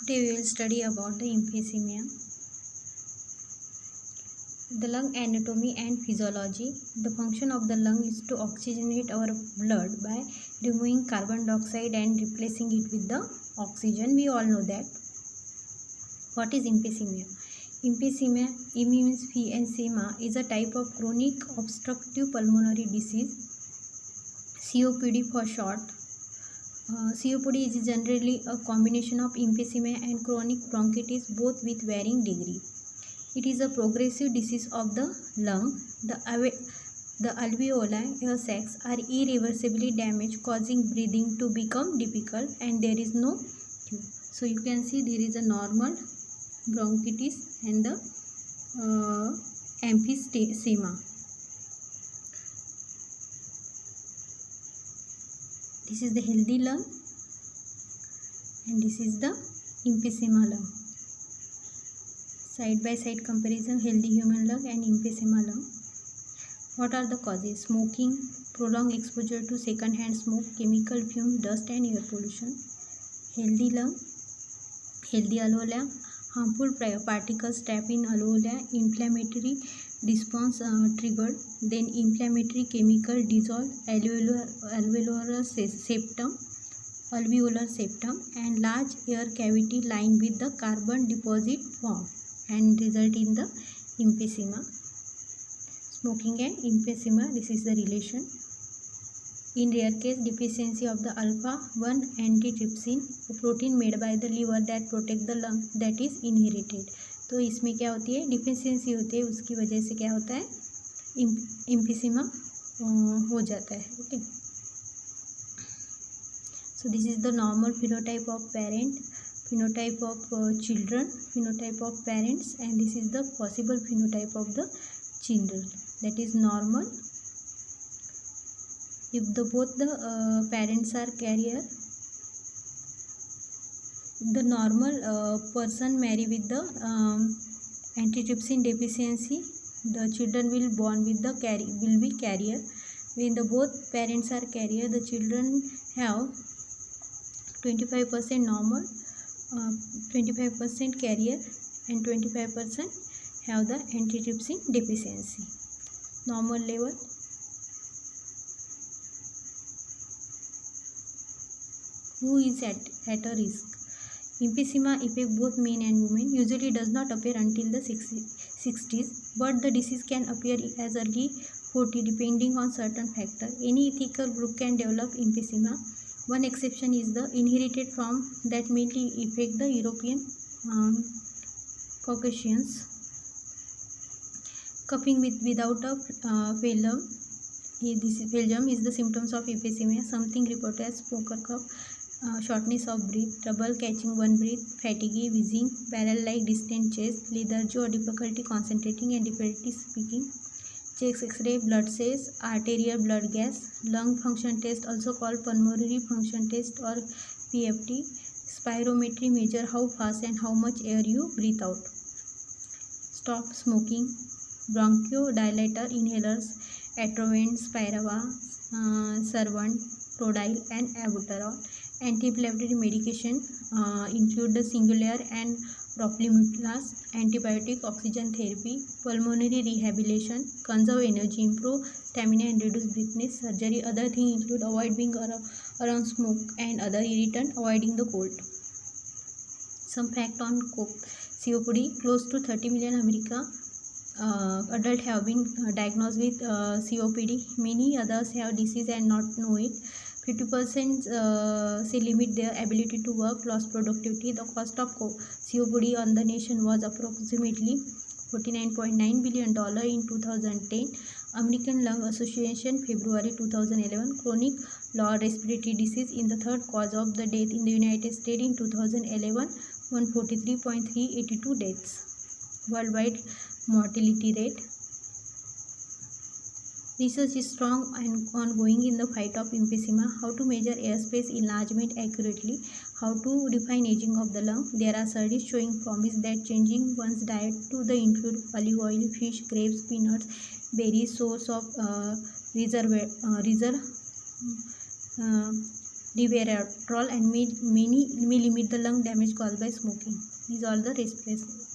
Today we will study about the emphysema, the lung anatomy and physiology. The function of the lung is to oxygenate our blood by removing carbon dioxide and replacing it with the oxygen. We all know that. What is emphysema? Emphysema, emphysema is a type of chronic obstructive pulmonary disease, COPD for short. COPD is generally a combination of emphysema and chronic bronchitis, both with varying degree. It is a progressive disease of the lung. The alveoli, air sacs, are irreversibly damaged, causing breathing to become difficult, and there is no cure. So you can see there is a normal bronchitis and the emphysema. This is the healthy lung and this is the emphysema lung. Side by side comparison, healthy human lung and emphysema lung. What are the causes? Smoking, prolonged exposure to second hand smoke, chemical fumes, dust and air pollution. Healthy lung, healthy alveoli, harmful particles trap in alveoli, inflammatory response triggered, then inflammatory chemical dissolve alveolar septum and large air cavity lined with the carbon deposit form and result in the emphysema. Smoking and emphysema, this is the relation. In rare case, deficiency of the alpha-1 antitrypsin, a protein made by the liver that protect the lung, that is inherited. तो इसमें क्या होती है, deficiency होती है, उसकी वजह से क्या होता है, एम्फीसेमा हो जाता है. Okay, so this is the normal phenotype of parent, phenotype of children, phenotype of parents, and this is the possible phenotype of the children, that is normal. If both the parents are carrier, the normal person marry with the antitrypsin deficiency, the children will born with the will be carrier. When the both parents are carrier, the children have 25% normal, 25% carrier and 25% have the antitrypsin deficiency. Normal level. Who is at a risk? Emphysema affects both men and women. Usually does not appear until the 60s, but the disease can appear as early 40 depending on certain factors. Any ethical group can develop emphysema. One exception is the inherited form that mainly affect the European Caucasians. Coughing without a phlegm. This phlegm is the symptoms of emphysema. Something reported as smoker cough, shortness of breath, trouble catching one breath, fatigue, wheezing, barrel-like distant chest, lethargy or difficulty concentrating and difficulty speaking. Chest X-ray, blood cells, arterial blood gas, lung function test, also called pulmonary function test or PFT. Spirometry measure how fast and how much air you breathe out. Stop smoking. Bronchodilator inhalers, Atrovent, Spiriva, Servant, Prodil and Albuterol. Anti-inflammatory medication include the Singulair and Roflumilast. Antibiotic, oxygen therapy, pulmonary rehabilitation, conserve energy, improve stamina and reduce breathlessness. Surgery. Other things include avoid being around smoke and other irritant, avoiding the cold. Some fact on COPD. Close to 30 million America adults have been diagnosed with COPD. Many others have disease and not know it. 50% say limit their ability to work, lost productivity. The cost of COPD on the nation was approximately $49.9 billion in 2010. American Lung Association, February 2011. Chronic lower respiratory disease in the third cause of the death in the United States in 2011, 143.382 deaths. Worldwide mortality rate. Research is strong and ongoing in the fight of emphysema. How to measure airspace enlargement accurately. How to define aging of the lung. There are studies showing promise that changing one's diet to the include olive oil, fish, grapes, peanuts, berries, source of resveratrol, and may limit the lung damage caused by smoking. These are the difference.